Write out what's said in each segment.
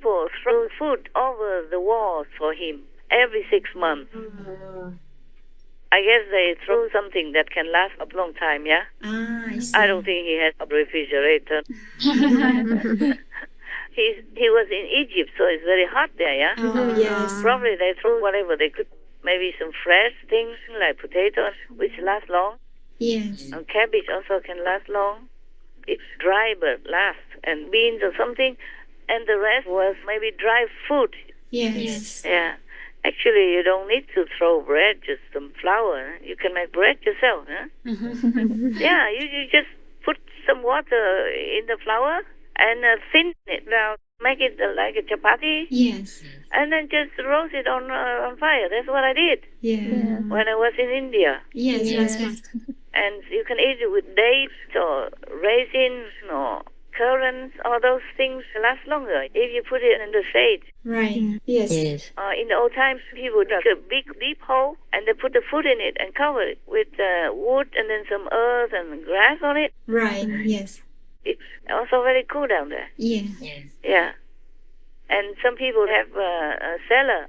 people throw food over the walls for him every 6 months. I guess they throw something that can last a long time, yeah? I see. I don't think he has a refrigerator. He was in Egypt, so it's very hot there, yeah? Yes. Probably they threw whatever they could. Maybe some fresh things like potato, which last long. Yes. And cabbage also can last long. It's dry but lasts. And beans or something. And the rest was maybe dry food. Yes. Yeah. Actually, you don't need to throw bread, just some flour. You can make bread yourself, huh? Yeah, you just put some water in the flour and thin it down. Make it like a chapati. Yes. And then just roast it on fire. That's what I did when I was in India. Yes. And you can eat it with dates or raisins or currants. All those things last longer if you put it in the shade. Right. Yes. In the old times, people dug a big deep hole and they put the food in it and cover it with wood and then some earth and grass on it. Right. Yes. It's also very cool down there. Yeah. Yeah. And some people have a cellar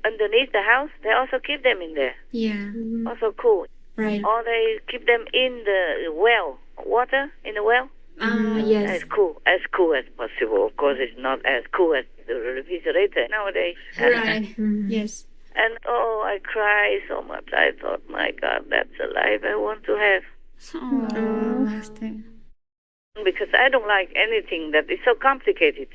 underneath the house. They also keep them in there. Yeah. Also cool. Right. Or they keep them in the well, water in the well. Yes. As cool as possible. Of course, it's not as cool as the refrigerator nowadays. Right. Yes. And I cried so much. I thought, my God, that's a life I want to have. Because I don't like anything that is so complicated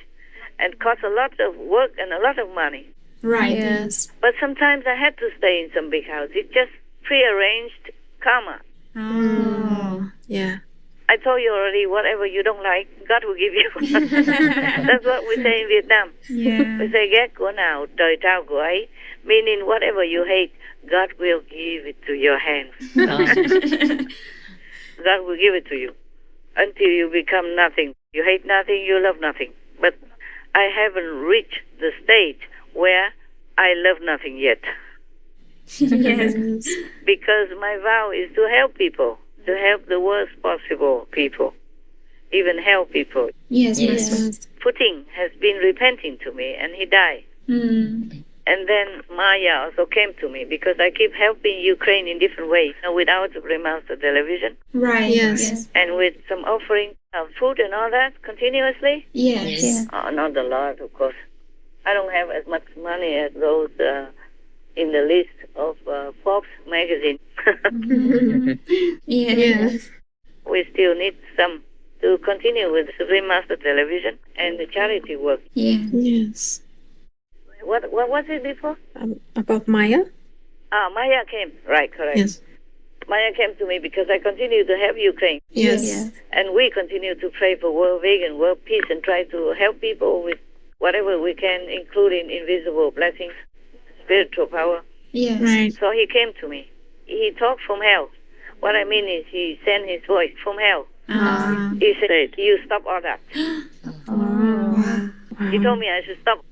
and costs a lot of work and a lot of money. Right. Yes. But sometimes I had to stay in some big house. It's just prearranged karma. Yeah. I told you already, whatever you don't like, God will give you. That's what we say in Vietnam. Yeah. We say, ghét của nào, trời trao của ấy. Meaning, whatever you hate, God will give it to your hands. God will give it to you until you become nothing. You hate nothing, you love nothing. But I haven't reached the stage where I love nothing yet. Yes. Because my vow is to help people, to help the worst possible people, even help people. Yes. Putin has been repenting to me, and he died. And then Maya also came to me because I keep helping Ukraine in different ways without Remaster television. Right. Yes. And with some offering of food and all that continuously. Yes. Not a lot, of course. I don't have as much money as those in the list of Forbes magazine. Yes. We still need some to continue with Supreme Master Television and the charity work. Yes. What was it before? About Maya? Maya came. Right, correct. Yes. Maya came to me because I continue to help Ukraine. Yes. And we continue to pray for world vegan, world peace, and try to help people with whatever we can, including invisible blessings, spiritual power. Yes. Right. So he came to me. He talked from hell. What I mean is he sent his voice from hell. He said, you stop all that. He told me I should stop.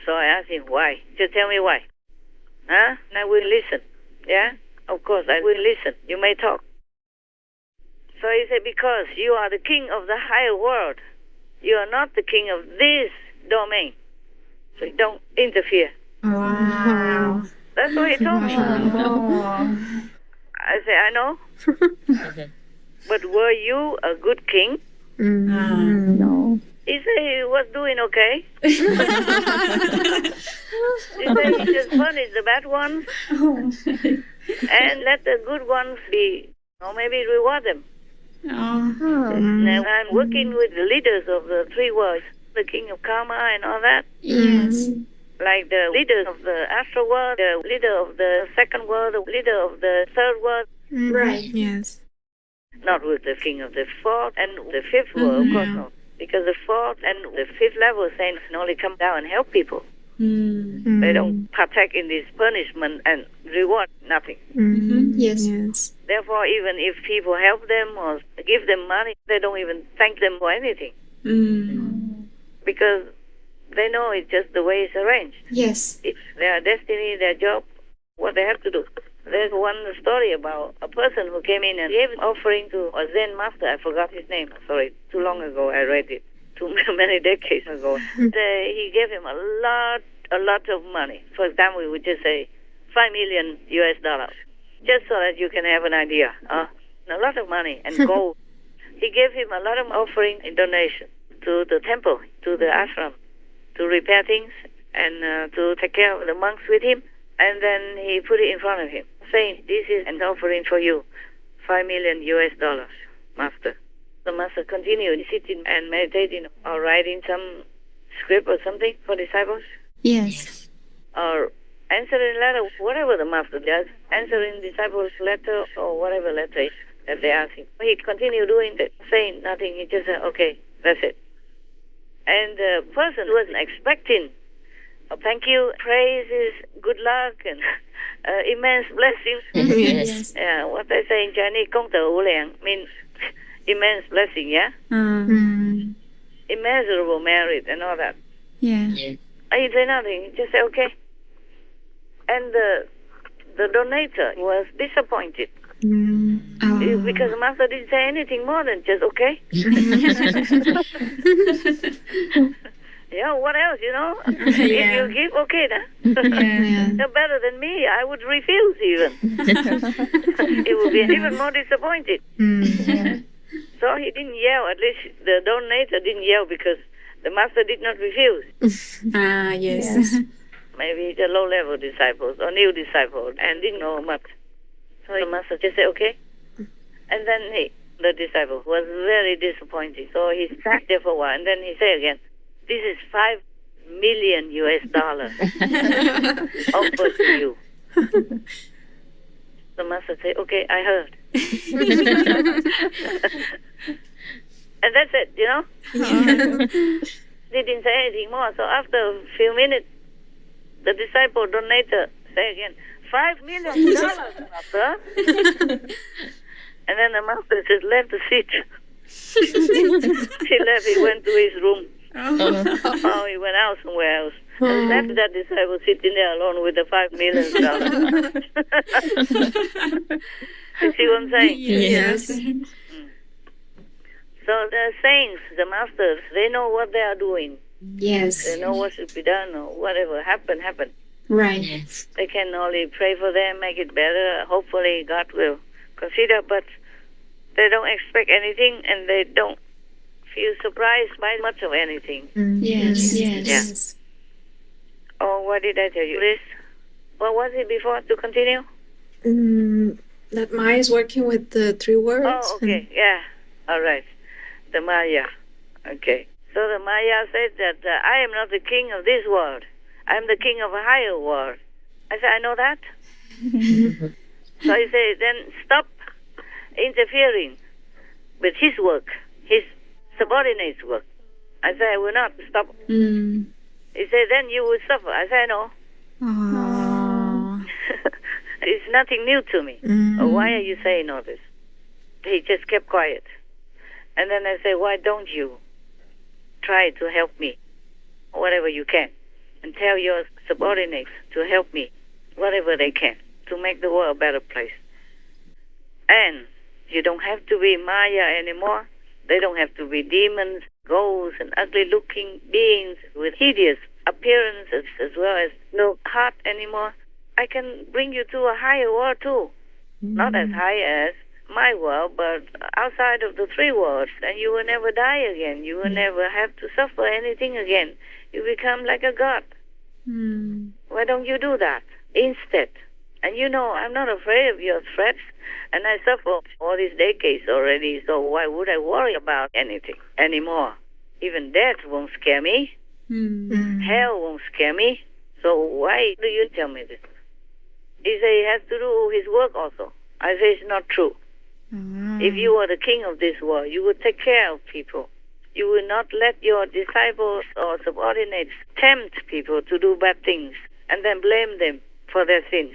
So I asked him, why? Just tell me why. Huh? And I will listen. Yeah? Of course, I will listen. You may talk. So he said, because you are the king of the higher world. You are not the king of this domain. So don't interfere. Wow. That's what he told me. I said, I know. But were you a good king? No. He said he was doing okay. He said he just punished the bad ones and let the good ones be, or maybe reward them. Now I'm working with the leaders of the three worlds, the king of karma and all that. Yes. Like the leader of the astral world, the leader of the second world, the leader of the third world. Right. Yes. Not with the king of the fourth and the fifth world, of course not. Because the fourth and the fifth level saints can only come down and help people. They don't partake in this punishment and reward, nothing. Yes. Therefore, even if people help them or give them money, they don't even thank them for anything. Because they know it's just the way it's arranged. Yes. It's their destiny, their job, what they have to do. There's one story about a person who came in and gave an offering to a Zen master. I forgot his name. Sorry, too long ago I read it. too many decades ago. He gave him a lot of money. For example, we would just say $5 million US, just so that you can have an idea. A lot of money and gold. He gave him a lot of offering in donation to the temple, to the ashram, to repair things and to take care of the monks with him. And then he put it in front of him, saying, "This is an offering for you, $5 million US, Master." The Master continued sitting and meditating or writing some script or something for disciples, Yes. or answering letter, whatever the Master does, answering disciples' letter or whatever letter that they ask him. He continued doing that, saying nothing. He just said, "Okay, that's it." And the person wasn't expecting thank you, praises, good luck, and immense blessings. Yes. What they say in Chinese, 功德无量, means immense blessing, yeah? Immeasurable merit and all that. Yeah. And he said nothing. He just said, okay. And the donator was disappointed because the Master didn't say anything more than just okay. Yeah, what else, If you give, okay, then. You're better than me. I would refuse even. He would be even more disappointed. So he didn't yell. At least the donator didn't yell because the Master did not refuse. Yes. Maybe the low-level disciples or new disciples and didn't know much. So the Master just said, okay. And then the disciple was very disappointed. So he sat there for a while and then he said again, "This is $5 million US offered to you." The Master said, "Okay, I heard." And that's it, They didn't say anything more. So after a few minutes, the disciple donator said again, $5 million, Master. And then the Master just left the seat. He left, he went to his room. He went out somewhere else. And left that disciple sitting there alone with the $5 million. You see what I'm saying? Yes. So the saints, the masters, they know what they are doing. Yes. They know what should be done or whatever happened. Right. They can only pray for them, make it better. Hopefully God will consider, but they don't expect anything and they don't feel surprised by much of anything. Yes. Oh, what did I tell you? Liz? What was it before to continue? That Maya is working with the 3 words. Oh, okay. Yeah. All right. The Maya. Okay. So the Maya said that I am not the king of this world. I am the king of a higher world. I said, I know that. So he said, then stop interfering with his work, his subordinates' work. I said, I will not stop. He said, then you will suffer. I said, no. It's nothing new to me. Why are you saying all this? He just kept quiet. And then I said, why don't you try to help me, whatever you can, and tell your subordinates to help me, whatever they can, to make the world a better place. And you don't have to be Maya anymore. They don't have to be demons, ghosts, and ugly-looking beings with hideous appearances as well as no heart anymore. I can bring you to a higher world too. Not as high as my world, but outside of the 3 worlds. And you will never die again. You will never have to suffer anything again. You become like a god. Why don't you do that instead? And I'm not afraid of your threats. And I suffer all these decades already, so why would I worry about anything anymore? Even death won't scare me. Hell won't scare me. So why do you tell me this? He said he has to do his work also. I say it's not true. If you were the king of this world, you would take care of people. You will not let your disciples or subordinates tempt people to do bad things and then blame them for their sins.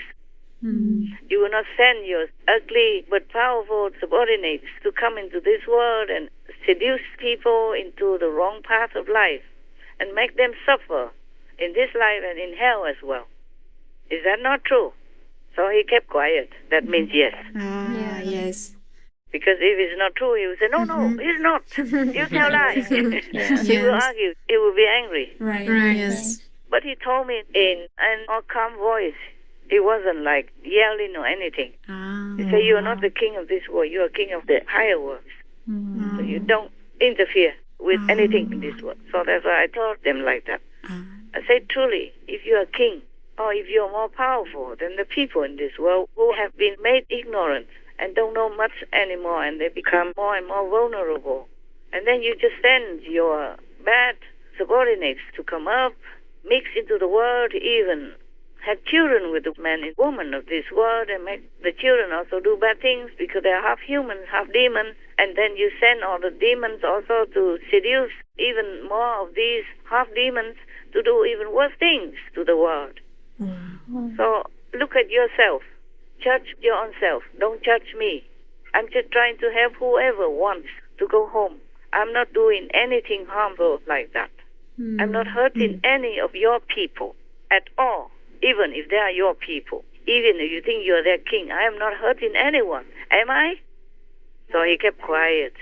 You will not send your ugly but powerful subordinates to come into this world and seduce people into the wrong path of life and make them suffer in this life and in hell as well. Is that not true? So he kept quiet. That means yes. Yes. Because if it's not true, he will say, no, it's not. You tell lies. He will argue. He will be angry. Right. Right. Yes. But he told me in an all calm voice. It wasn't like yelling or anything. He said, you are not the king of this world. You are king of the higher world. So you don't interfere with anything in this world. So that's why I told them like that. I said, truly, if you are king, or if you are more powerful than the people in this world who have been made ignorant and don't know much anymore, and they become more and more vulnerable, and then you just send your bad subordinates to come up, mix into the world, even have children with the men and women of this world, and make the children also do bad things because they're half humans, half demons, and then you send all the demons also to seduce even more of these half demons to do even worse things to the world. So look at yourself. Judge your own self. Don't judge me. I'm just trying to help whoever wants to go home. I'm not doing anything harmful like that. I'm not hurting any of your people at all, even if they are your people. Even if you think you're their king, I am not hurting anyone. Am I? So he kept quiet.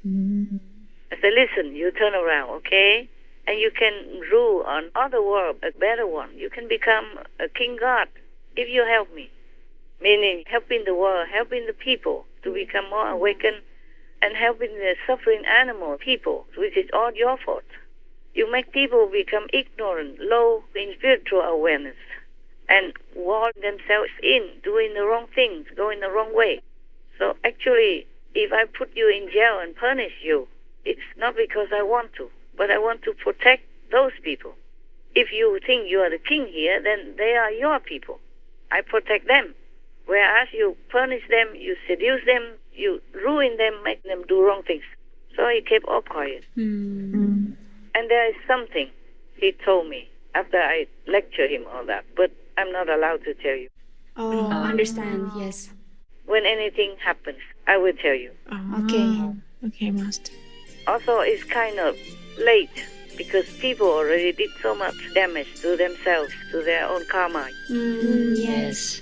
I said, listen, you turn around, okay? And you can rule on other world, a better one. You can become a king god if you help me. Meaning helping the world, helping the people to become more awakened, and helping the suffering animal people, which is all your fault. You make people become ignorant, low in spiritual awareness, and wall themselves in, doing the wrong things, going the wrong way. So actually, if I put you in jail and punish you, it's not because I want to, but I want to protect those people. If you think you are the king here, then they are your people. I protect them. Whereas you punish them, you seduce them, you ruin them, make them do wrong things. So he kept all quiet. And there is something he told me after I lectured him all that, but I'm not allowed to tell you. Oh, understand. Yes. When anything happens, I will tell you. Okay. Okay, Master. Also, it's kind of late because people already did so much damage to themselves, to their own karma. Yes.